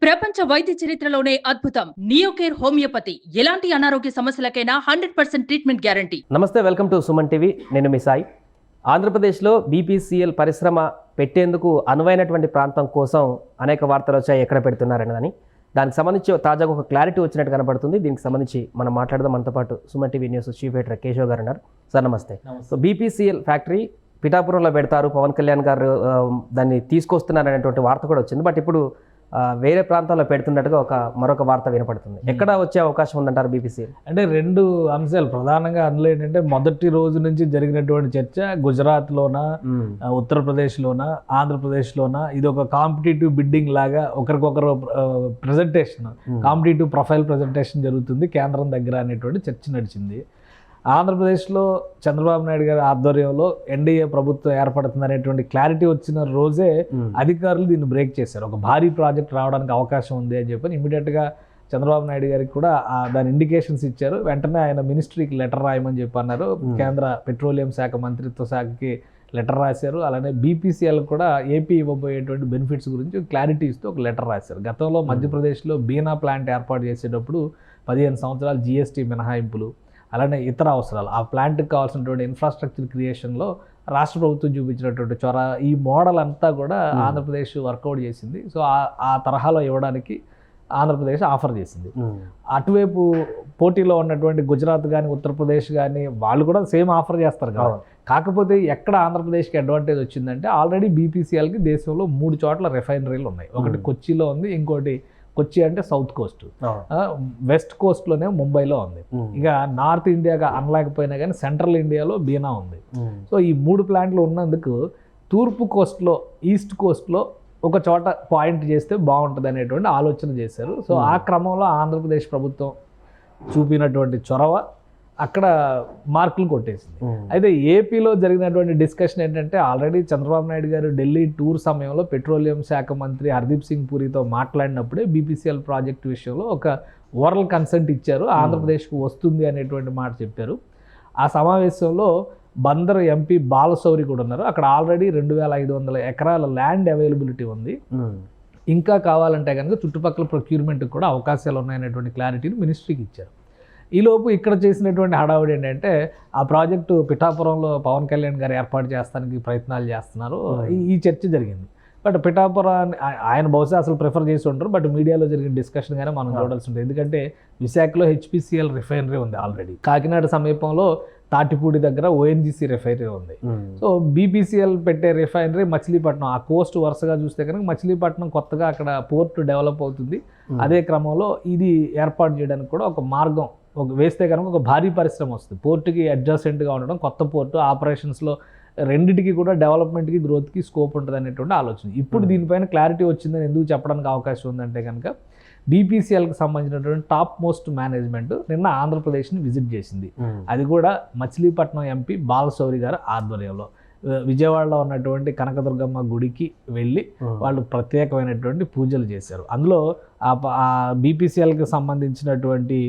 ప్రపంచ వైద్య చరిత్రలోనే అద్భుతం నియోకేర్ హోమియోపతి. ఎలాంటి అనారోగ్య సమస్యలకైనా 100% ట్రీట్మెంట్ గ్యారంటీ. నమస్తే, వెల్కమ్ టు సుమన్ టీవీ. నేను మీ సాయి. ఆంధ్రప్రదేశ్లో బీపీసీఎల్ పరిశ్రమ పెట్టేందుకు అనువైనటువంటి ప్రాంతం కోసం అనేక వార్తలు వచ్చాయి, ఎక్కడ పెడుతున్నారని. దానికి సంబంధించి తాజాగా ఒక క్లారిటీ వచ్చినట్టు కనబడుతుంది. దీనికి సంబంధించి మనం మాట్లాడదాం. మనతో పాటు Suman TV news chief editor Keshav గారు ఉన్నారు. సార్ నమస్తే. సో బీపీసీఎల్ ఫ్యాక్టరీ పిఠాపురంలో పెడతారు, పవన్ కళ్యాణ్ గారు దాన్ని తీసుకొస్తున్నారు అనేటువంటి వార్త కూడా వచ్చింది. బట్ ఇప్పుడు వేరే ప్రాంతాల్లో పెడుతున్నట్టుగా మరొక వార్త వినపడుతుంది. ఎక్కడ వచ్చే అవకాశం ఉందంటారు బీపీసీఎల్? అంటే రెండు అంశాలు ప్రధానంగా అందులో ఏంటంటే, మొదటి రోజు నుంచి జరిగినటువంటి చర్చ గుజరాత్లోన, ఉత్తరప్రదేశ్లోన, ఆంధ్రప్రదేశ్లోన ఇది ఒక కాంపిటేటివ్ బిడ్డింగ్ లాగా ఒకరికొకరు ప్రజెంటేషన్, కాంపిటేటివ్ ప్రొఫైల్ ప్రజెంటేషన్ జరుగుతుంది కేంద్రం దగ్గర అనేటువంటి చర్చ నడిచింది. ఆంధ్రప్రదేశ్లో చంద్రబాబు నాయుడు గారి ఆధ్వర్యంలో ఎన్డీఏ ప్రభుత్వం ఏర్పడుతుంది అనేటువంటి క్లారిటీ వచ్చిన రోజే అధికారులు దీన్ని బ్రేక్ చేశారు. ఒక భారీ ప్రాజెక్ట్ రావడానికి అవకాశం ఉంది అని చెప్పి ఇమీడియట్గా చంద్రబాబు నాయుడు గారికి కూడా దాని ఇండికేషన్స్ ఇచ్చారు. వెంటనే ఆయన మినిస్ట్రీకి లెటర్ రాయమని చెప్పి అన్నారు. కేంద్ర పెట్రోలియం శాఖ మంత్రిత్వ శాఖకి లెటర్ రాశారు. అలానే బీపీసీఎల్ కూడా ఏపీ ఇవ్వబోయేటువంటి బెనిఫిట్స్ గురించి క్లారిటీ ఇస్తూ ఒక లెటర్ రాశారు. గతంలో మధ్యప్రదేశ్లో బీనా ప్లాంట్ ఏర్పాటు చేసేటప్పుడు 15 సంవత్సరాలు జీఎస్టీ మినహాయింపులు, అలానే ఇతర అవసరాలు, ఆ ప్లాంట్కి కావాల్సినటువంటి ఇన్ఫ్రాస్ట్రక్చర్ క్రియేషన్లో రాష్ట్ర ప్రభుత్వం చూపించినటువంటి చొర, ఈ మోడల్ అంతా కూడా ఆంధ్రప్రదేశ్ వర్కౌట్ చేసింది. సో ఆ తరహాలో ఇవ్వడానికి ఆంధ్రప్రదేశ్ ఆఫర్ చేసింది. అటువైపు పోటీలో ఉన్నటువంటి గుజరాత్ కానీ ఉత్తరప్రదేశ్ కానీ వాళ్ళు కూడా సేమ్ ఆఫర్ చేస్తారు కదా. కాకపోతే ఎక్కడ ఆంధ్రప్రదేశ్కి అడ్వాంటేజ్ వచ్చిందంటే, ఆల్రెడీ బీపీసీఎల్కి దేశంలో 3 చోట్ల రిఫైనరీలు ఉన్నాయి. ఒకటి కొచ్చిలో ఉంది, ఇంకోటి కొచ్చి అంటే సౌత్ కోస్ట్, వెస్ట్ కోస్ట్లోనే ముంబైలో ఉంది. ఇక నార్త్ ఇండియాగా అనలేకపోయినా కానీ సెంట్రల్ ఇండియాలో బీనా ఉంది. సో ఈ 3 ప్లాంట్లు ఉన్నందుకు తూర్పు కోస్ట్లో, ఈస్ట్ కోస్ట్లో ఒక చోట పాయింట్ చేస్తే బాగుంటుంది అనేటువంటి ఆలోచన చేశారు. సో ఆ క్రమంలో ఆంధ్రప్రదేశ్ ప్రభుత్వం చూపినటువంటి చొరవ అక్కడ మార్కులు కొట్టేసింది. అయితే ఏపీలో జరిగినటువంటి డిస్కషన్ ఏంటంటే, ఆల్రెడీ చంద్రబాబు నాయుడు గారు ఢిల్లీ టూర్ సమయంలో పెట్రోలియం శాఖ మంత్రి హర్దీప్ సింగ్ పూరితో మాట్లాడినప్పుడే బీపీసీఎల్ ప్రాజెక్టు విషయంలో ఒక ఓరల్ కన్సెంట్ ఇచ్చారు, ఆంధ్రప్రదేశ్కు వస్తుంది అనేటువంటి మాట చెప్పారు. ఆ సమావేశంలో బందర్ ఎంపీ బాలశౌరి కూడా ఉన్నారు. అక్కడ ఆల్రెడీ 2500 ఎకరాల ల్యాండ్ అవైలబిలిటీ ఉంది. ఇంకా కావాలంటే కనుక చుట్టుపక్కల ప్రొక్యూర్మెంట్కి కూడా అవకాశాలు ఉన్నాయనేటువంటి క్లారిటీని మినిస్ట్రీకి ఇచ్చారు. ఈలోపు ఇక్కడ చేసినటువంటి హడావుడి ఏంటంటే, ఆ ప్రాజెక్టు పిఠాపురంలో పవన్ కళ్యాణ్ గారు ఏర్పాటు చేస్తానికి ప్రయత్నాలు చేస్తున్నారు. ఈ చర్చ జరిగింది. బట్ పిఠాపురాన్ని ఆయన బహుశా అసలు ప్రిఫర్ చేసి ఉంటారు. బట్ మీడియాలో జరిగిన డిస్కషన్ కానీ మనం చూడాల్సి ఉంటుంది. ఎందుకంటే విశాఖలో హెచ్పిసిఎల్ రిఫైనరీ ఉంది ఆల్రెడీ. కాకినాడ సమీపంలో తాటిపూడి దగ్గర ఓఎన్జీసీ రిఫైనరీ ఉంది. సో బీపీసీఎల్ పెట్టే రిఫైనరీ మచిలీపట్నం, ఆ కోస్ట్ వరుసగా చూస్తే కనుక మచిలీపట్నం కొత్తగా అక్కడ పోర్టు డెవలప్ అవుతుంది. అదే క్రమంలో ఇది ఏర్పాటు చేయడానికి కూడా ఒక మార్గం వేస్తే కనుక ఒక భారీ పరిశ్రమ వస్తుంది. పోర్టుకి అడ్జసెంట్గా ఉండడం, కొత్త పోర్టు ఆపరేషన్స్లో రెండింటికి కూడా డెవలప్మెంట్కి, గ్రోత్కి స్కోప్ ఉంటుంది అనేటువంటి ఆలోచన. ఇప్పుడు దీనిపైన క్లారిటీ వచ్చిందని ఎందుకు చెప్పడానికి అవకాశం ఉందంటే కనుక, బీపీసీఎల్కి సంబంధించినటువంటి టాప్ మోస్ట్ మేనేజ్మెంట్ నిన్న ఆంధ్రప్రదేశ్ని విజిట్ చేసింది. అది కూడా మచిలీపట్నం ఎంపీ బాలశౌరి గారు ఆధ్వర్యంలో విజయవాడలో ఉన్నటువంటి కనకదుర్గమ్మ గుడికి వెళ్ళి వాళ్ళు ప్రత్యేకమైనటువంటి పూజలు చేశారు. అందులో ఆ బీపీసీఎల్కి సంబంధించినటువంటి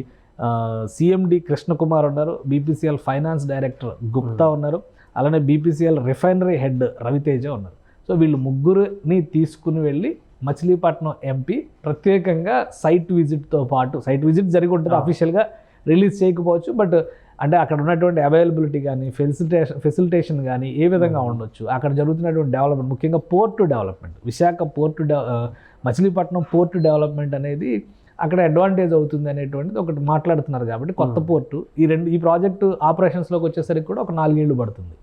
సిఎండి కృష్ణకుమార్ ఉన్నారు, బీపీసీఎల్ ఫైనాన్స్ డైరెక్టర్ గుప్తా ఉన్నారు, అలానే బీపీసీఎల్ రిఫైనరీ హెడ్ రవితేజ ఉన్నారు. సో వీళ్ళు ముగ్గురిని తీసుకుని వెళ్ళి మచిలీపట్నం ఎంపీ ప్రత్యేకంగా సైట్ విజిట్తో పాటు, సైట్ విజిట్ జరిగి ఉంటుంది, అఫీషియల్గా రిలీజ్ చేయకపోవచ్చు, బట్ అంటే అక్కడ ఉన్నటువంటి అవైలబిలిటీ కానీ ఫెసిలిటేషన్ కానీ ఏ విధంగా ఉండొచ్చు, అక్కడ జరుగుతున్నటువంటి డెవలప్మెంట్, ముఖ్యంగా port development, Visakha Machilipatnam port development అనేది అక్కడ అడ్వాంటేజ్ అవుతుంది అనేటువంటిది ఒకటి మాట్లాడుతున్నారు. కాబట్టి కొత్త పోర్టు ఈ ప్రాజెక్టు ఆపరేషన్స్లోకి వచ్చేసరికి కూడా ఒక 4 ఏళ్ళు పడుతుంది.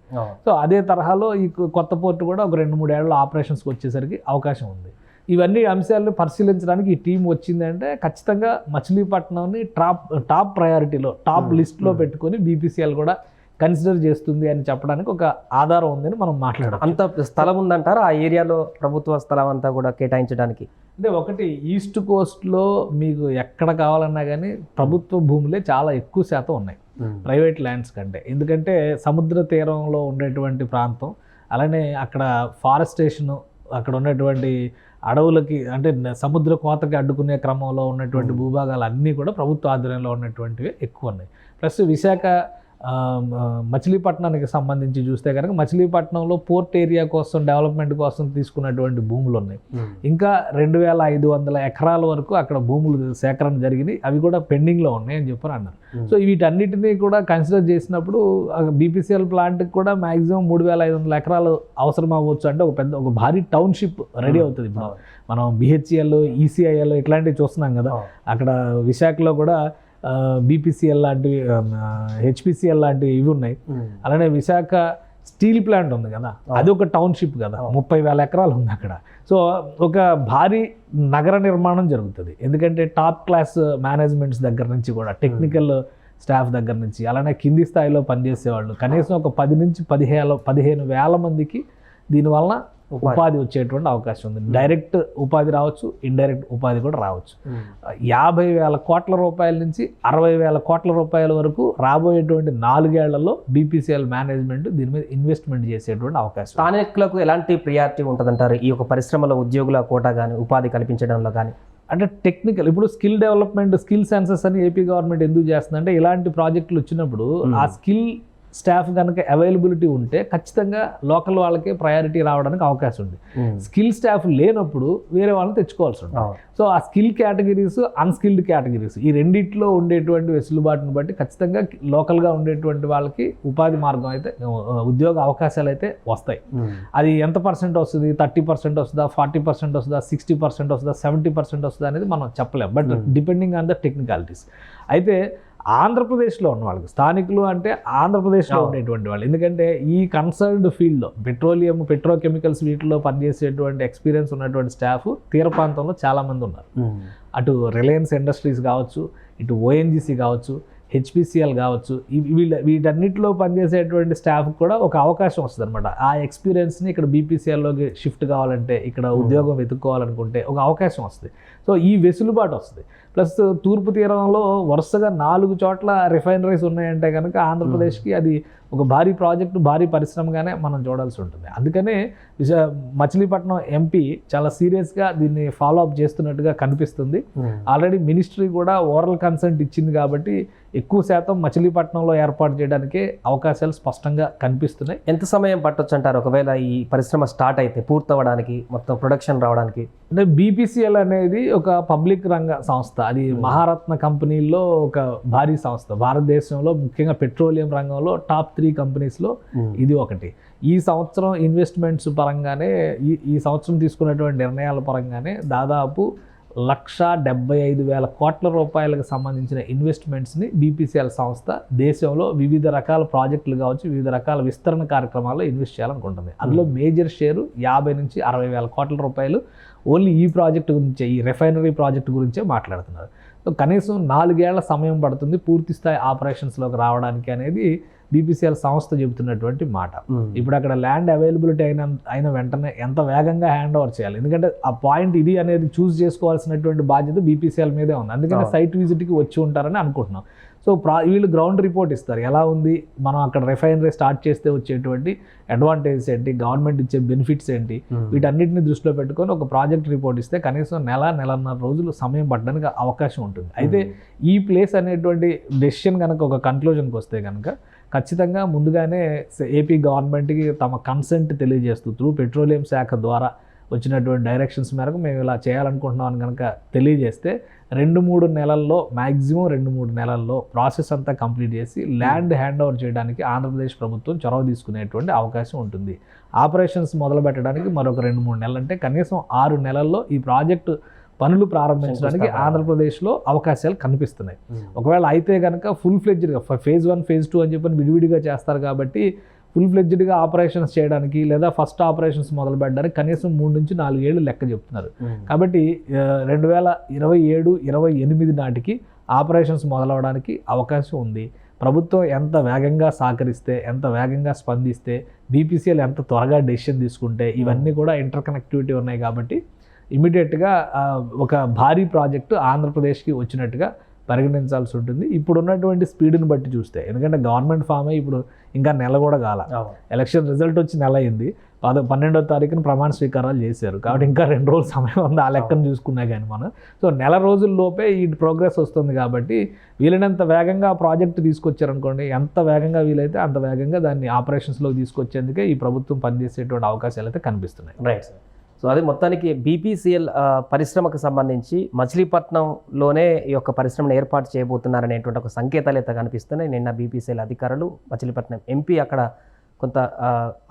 సో అదే తరహాలో ఈ కొత్త పోర్టు కూడా ఒక 2-3 ఏళ్ళ ఆపరేషన్స్కి వచ్చేసరికి అవకాశం ఉంది. ఇవన్నీ అంశాలను పరిశీలించడానికి ఈ టీం వచ్చిందంటే ఖచ్చితంగా మచిలీపట్నంని టాప్ ప్రయారిటీలో, టాప్ లిస్ట్లో పెట్టుకొని బీపీసీఎల్ కూడా కన్సిడర్ చేస్తుంది అని చెప్పడానికి ఒక ఆధారం ఉందని మనం మాట్లాడాం. అంత స్థలం ఉందంటారా ఆ ఏరియాలో, ప్రభుత్వ స్థలం అంతా కూడా కేటాయించడానికి? అంటే ఒకటి, ఈస్ట్ కోస్ట్లో మీకు ఎక్కడ కావాలన్నా కానీ ప్రభుత్వ భూములే చాలా ఎక్కువ శాతం ఉన్నాయి ప్రైవేట్ ల్యాండ్స్ కంటే. ఎందుకంటే సముద్ర తీరంలో ఉండేటువంటి ప్రాంతం, అలానే అక్కడ ఫారెస్టేషను, అక్కడ ఉన్నటువంటి అడవులకి, అంటే సముద్ర కోతకి అడ్డుకునే క్రమంలో ఉన్నటువంటి భూభాగాలు అన్నీ కూడా ప్రభుత్వ ఆధ్వర్యంలో ఉన్నటువంటివి ఎక్కువ ఉన్నాయి. ప్లస్ విశాఖ మచిలీపట్నానికి సంబంధించి చూస్తే కనుక మచిలీపట్నంలో పోర్ట్ ఏరియా కోసం డెవలప్మెంట్ కోసం తీసుకున్నటువంటి భూములు ఉన్నాయి. ఇంకా 2500 ఎకరాల వరకు అక్కడ భూములు సేకరణ జరిగినాయి, అవి కూడా పెండింగ్లో ఉన్నాయి అని చెప్పని అన్నారు. సో వీటన్నిటినీ కూడా కన్సిడర్ చేసినప్పుడు బీపీసీఎల్ ప్లాంట్కి కూడా మ్యాక్సిమం 3500 ఎకరాలు అవసరం అవ్వచ్చు. అంటే ఒక భారీ టౌన్షిప్ రెడీ అవుతుంది. ఇప్పుడు మనం బిహెచ్ఈఎల్, ఈసీఐఎల్ ఇట్లాంటివి చూస్తున్నాం కదా, అక్కడ విశాఖలో కూడా బీపీసీఎల్ లాంటివి, హెచ్పిసిఎల్ లాంటివి ఇవి ఉన్నాయి. అలానే విశాఖ స్టీల్ ప్లాంట్ ఉంది కదా, అది ఒక టౌన్షిప్ కదా, 30,000 ఎకరాలు ఉంది అక్కడ. సో ఒక భారీ నగర నిర్మాణం జరుగుతుంది. ఎందుకంటే టాప్ క్లాస్ మేనేజ్మెంట్స్ దగ్గర నుంచి కూడా, టెక్నికల్ స్టాఫ్ దగ్గర నుంచి, అలానే కింది స్థాయిలో పనిచేసేవాళ్ళు కనీసం ఒక 10 నుంచి 15,000 మందికి దీనివల్ల ఉపాధి వచ్చేటువంటి అవకాశం ఉంది. డైరెక్ట్ ఉపాధి రావచ్చు, ఇండైరెక్ట్ ఉపాధి కూడా రావచ్చు. 50,000 కోట్ల రూపాయల నుంచి 60,000 కోట్ల రూపాయల వరకు రాబోయేటువంటి 4 ఏళ్లలో బీపీసీఎల్ మేనేజ్మెంట్ దీని మీద ఇన్వెస్ట్మెంట్ చేసేటువంటి అవకాశం. స్థానికులకు ఎలాంటి ప్రియారిటీ ఉంటుందంటారు ఈ యొక్క పరిశ్రమలో ఉద్యోగుల కోట కానీ ఉపాధి కల్పించడంలో కానీ? అంటే టెక్నికల్, ఇప్పుడు స్కిల్ డెవలప్మెంట్, స్కిల్ సెన్సెస్ అని ఏపీ గవర్నమెంట్ ఎందుకు చేస్తుందంటే ఇలాంటి ప్రాజెక్టులు వచ్చినప్పుడు ఆ స్కిల్ స్టాఫ్ కనుక అవైలబిలిటీ ఉంటే ఖచ్చితంగా లోకల్ వాళ్ళకే ప్రయారిటీ రావడానికి అవకాశం ఉంది. స్కిల్ స్టాఫ్ లేనప్పుడు వేరే వాళ్ళని తెచ్చుకోవాల్సి ఉంటుంది. సో ఆ స్కిల్ కేటగిరీస్, అన్స్కిల్డ్ కేటగిరీస్, ఈ రెండిట్లో ఉండేటువంటి వెసులుబాటును బట్టి ఖచ్చితంగా లోకల్గా ఉండేటువంటి వాళ్ళకి ఉపాధి మార్గం అయితే, ఉద్యోగ అవకాశాలు అయితే వస్తాయి. అది ఎంత పర్సెంట్ వస్తుంది, 30% వస్తుందా, 40% వస్తుందా, 60% వస్తుందా, 70% వస్తుందా అనేది మనం చెప్పలేం. But depending on the technicalities. అయితే ఆంధ్రప్రదేశ్లో ఉన్న వాళ్ళకి, స్థానికులు అంటే ఆంధ్రప్రదేశ్లో ఉండేటువంటి వాళ్ళు, ఎందుకంటే ఈ కన్సర్న్డ్ ఫీల్డ్లో పెట్రోలియం, పెట్రోకెమికల్స్ వీటిలో పనిచేసేటువంటి ఎక్స్పీరియన్స్ ఉన్నటువంటి స్టాఫ్ తీర ప్రాంతంలో చాలామంది ఉన్నారు. అటు రిలయన్స్ ఇండస్ట్రీస్ కావచ్చు, ఇటు ఓఎన్జీసీ కావచ్చు, హెచ్పిసిఎల్ కావచ్చు, వీటన్నిటిలో పనిచేసేటువంటి స్టాఫ్ కూడా ఒక అవకాశం వస్తుంది అనమాట. ఆ ఎక్స్పీరియన్స్ని ఇక్కడ బీపీసీఎల్లోకి షిఫ్ట్ కావాలంటే, ఇక్కడ ఉద్యోగం వెతుక్కోవాలనుకుంటే ఒక అవకాశం వస్తుంది. సో ఈ వెసులుబాటు వస్తుంది. ప్లస్ తూర్పు తీరంలో వరుసగా 4 చోట్ల రిఫైనరీస్ ఉన్నాయంటే కనుక ఆంధ్రప్రదేశ్కి అది ఒక భారీ ప్రాజెక్టు, భారీ పరిశ్రమగానే మనం చూడాల్సి ఉంటుంది. అందుకనే మచిలీపట్నం ఎంపీ చాలా సీరియస్గా దీన్ని ఫాలో అప్ చేస్తున్నట్టుగా కనిపిస్తుంది. ఆల్రెడీ మినిస్ట్రీ కూడా ఓరల్ కన్సెంట్ ఇచ్చింది కాబట్టి ఎక్కువ శాతం మచిలీపట్నంలో ఏర్పాటు చేయడానికి అవకాశాలు స్పష్టంగా కనిపిస్తున్నాయి. ఎంత సమయం పట్టొచ్చు అంటారు ఒకవేళ ఈ పరిశ్రమ స్టార్ట్ అయితే పూర్తవడానికి, మొత్తం ప్రొడక్షన్ రావడానికి? అంటే బీపీసీఎల్ అనేది ఒక పబ్లిక్ రంగ సంస్థ, అది మహారత్న కంపెనీల్లో ఒక భారీ సంస్థ. భారతదేశంలో ముఖ్యంగా పెట్రోలియం రంగంలో టాప్ 3 కంపెనీస్లో ఇది ఒకటి. ఈ సంవత్సరం ఇన్వెస్ట్మెంట్స్ పరంగానే, ఈ సంవత్సరం తీసుకున్నటువంటి నిర్ణయాల పరంగానే దాదాపు 1,75,000 కోట్ల రూపాయలకు సంబంధించిన ఇన్వెస్ట్మెంట్స్ని బీపీసీఎల్ సంస్థ దేశంలో వివిధ రకాల ప్రాజెక్టులు కావచ్చు, వివిధ రకాల విస్తరణ కార్యక్రమాల్లో ఇన్వెస్ట్ చేయాలనుకుంటుంది. అందులో మేజర్ షేరు 50 నుంచి 60,000 కోట్ల రూపాయలు ఓన్లీ ఈ ప్రాజెక్టు గురించే, ఈ రిఫైనరీ ప్రాజెక్టు గురించే మాట్లాడుతున్నారు. సో కనీసం 4 ఏళ్ల సమయం పడుతుంది పూర్తి స్థాయి ఆపరేషన్స్లోకి రావడానికి అనేది బీపీసీఎల్ సంస్థ చెబుతున్నటువంటి మాట. ఇప్పుడు అక్కడ ల్యాండ్ అవైలబిలిటీ అయిన వెంటనే ఎంత వేగంగా హ్యాండ్ ఓవర్ చేయాలి, ఎందుకంటే ఆ పాయింట్ ఇది అనేది చూస్ చేసుకోవాల్సినటువంటి బాధ్యత బీపీసీఎల్ మీదే ఉంది. అందుకని సైట్ విజిట్కి వచ్చి ఉంటారని అనుకుంటున్నాం. సో వీళ్ళు గ్రౌండ్ రిపోర్ట్ ఇస్తారు, ఎలా ఉంది, మనం అక్కడ రిఫైనరీ స్టార్ట్ చేస్తే వచ్చేటువంటి అడ్వాంటేజెస్ ఏంటి, గవర్నమెంట్ ఇచ్చే బెనిఫిట్స్ ఏంటి, వీటన్నిటిని దృష్టిలో పెట్టుకొని ఒక ప్రాజెక్ట్ రిపోర్ట్ ఇస్తే కనీసం నెలన్నర రోజులు సమయం పట్టడానికి అవకాశం ఉంటుంది. అయితే ఈ ప్లేస్ అనేటువంటి డెసిషన్ కనుక ఒక కన్క్లూజన్కి వస్తే కనుక ఖచ్చితంగా ముందుగానే ఏపీ గవర్నమెంట్కి తమ కన్సెంట్ తెలియజేస్తూ త్రూ పెట్రోలియం శాఖ ద్వారా వచ్చినటువంటి డైరెక్షన్స్ మేరకు మేము ఇలా చేయాలనుకుంటున్నాం అని కనుక తెలియజేస్తే 2-3 నెలల్లో, మ్యాక్సిమం 2-3 నెలల్లో ప్రాసెస్ అంతా కంప్లీట్ చేసి ల్యాండ్ హ్యాండ్ ఓవర్ చేయడానికి ఆంధ్రప్రదేశ్ ప్రభుత్వం చొరవ తీసుకునేటువంటి అవకాశం ఉంటుంది. ఆపరేషన్స్ మొదలు పెట్టడానికి మరొక 2-3 నెలలు, అంటే కనీసం 6 నెలల్లో ఈ ప్రాజెక్టు పనులు ప్రారంభించడానికి ఆంధ్రప్రదేశ్లో అవకాశాలు కనిపిస్తున్నాయి. ఒకవేళ అయితే కనుక ఫుల్ ఫ్లెడ్జ్డ్గా phase 1, phase 2 అని చెప్పని విడివిడిగా చేస్తారు కాబట్టి ఫుల్ ఫ్లెడ్జ్డ్గా ఆపరేషన్స్ చేయడానికి లేదా ఫస్ట్ ఆపరేషన్స్ మొదలు పెట్టడానికి కనీసం 3 నుంచి 4 ఏళ్ళు లెక్క చెప్తున్నారు. కాబట్టి 2027-28 నాటికి ఆపరేషన్స్ మొదలవడానికి అవకాశం ఉంది. ప్రభుత్వం ఎంత వేగంగా సహకరిస్తే, ఎంత వేగంగా స్పందిస్తే, బీపీసీఎల్ ఎంత త్వరగా డెసిషన్ తీసుకుంటే, ఇవన్నీ కూడా ఇంటర్ కనెక్టివిటీ ఉన్నాయి కాబట్టి ఇమీడియట్గా ఒక భారీ ప్రాజెక్టు ఆంధ్రప్రదేశ్కి వచ్చినట్టుగా పరిగణించాల్సి ఉంటుంది. ఇప్పుడు ఉన్నటువంటి స్పీడ్ని బట్టి చూస్తే, ఎందుకంటే గవర్నమెంట్ ఫామ్ అయ్యి ఇప్పుడు ఇంకా నెల కూడా కాల, ఎలక్షన్ రిజల్ట్ వచ్చి నెల అయింది, అది 12వ తారీఖున ప్రమాణ స్వీకారాలు చేశారు. కాబట్టి ఇంకా 2 రోజులు సమయం ఉంది ఆ లెక్కను చూసుకున్నా కానీ మనం. సో నెల రోజుల్లోపే ఈ ప్రోగ్రెస్ వస్తుంది కాబట్టి వీలైనంత వేగంగా ఆ ప్రాజెక్ట్ తీసుకొచ్చారనుకోండి, ఎంత వేగంగా వీలైతే అంత వేగంగా దాన్ని ఆపరేషన్స్లోకి తీసుకొచ్చేందుకే ఈ ప్రభుత్వం పనిచేసేటువంటి అవకాశాలు అయితే కనిపిస్తున్నాయి. Right sir. సో అది మొత్తానికి బీపీసీఎల్ పరిశ్రమకు సంబంధించి మచిలీపట్నంలోనే ఈ యొక్క పరిశ్రమను ఏర్పాటు చేయబోతున్నారనేటువంటి ఒక సంకేతాలు అయితే కనిపిస్తున్నాయి. నిన్న బీపీసీఎల్ అధికారులు మచిలీపట్నం ఎంపీ అక్కడ కొంత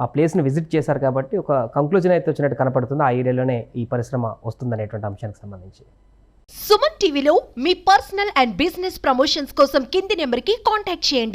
ఆ ప్లేస్ని విజిట్ చేశారు కాబట్టి ఒక కంక్లూజన్ అయితే వచ్చినట్టు కనపడుతుంది. ఆ ఏరియాలోనే ఈ పరిశ్రమ వస్తుందనేటువంటి అంశానికి సంబంధించి. సుమన్ టీవీలో మీ పర్సనల్ అండ్ బిజినెస్ ప్రమోషన్స్ కోసం కింది నెంబర్కి కాంటాక్ట్ చేయండి.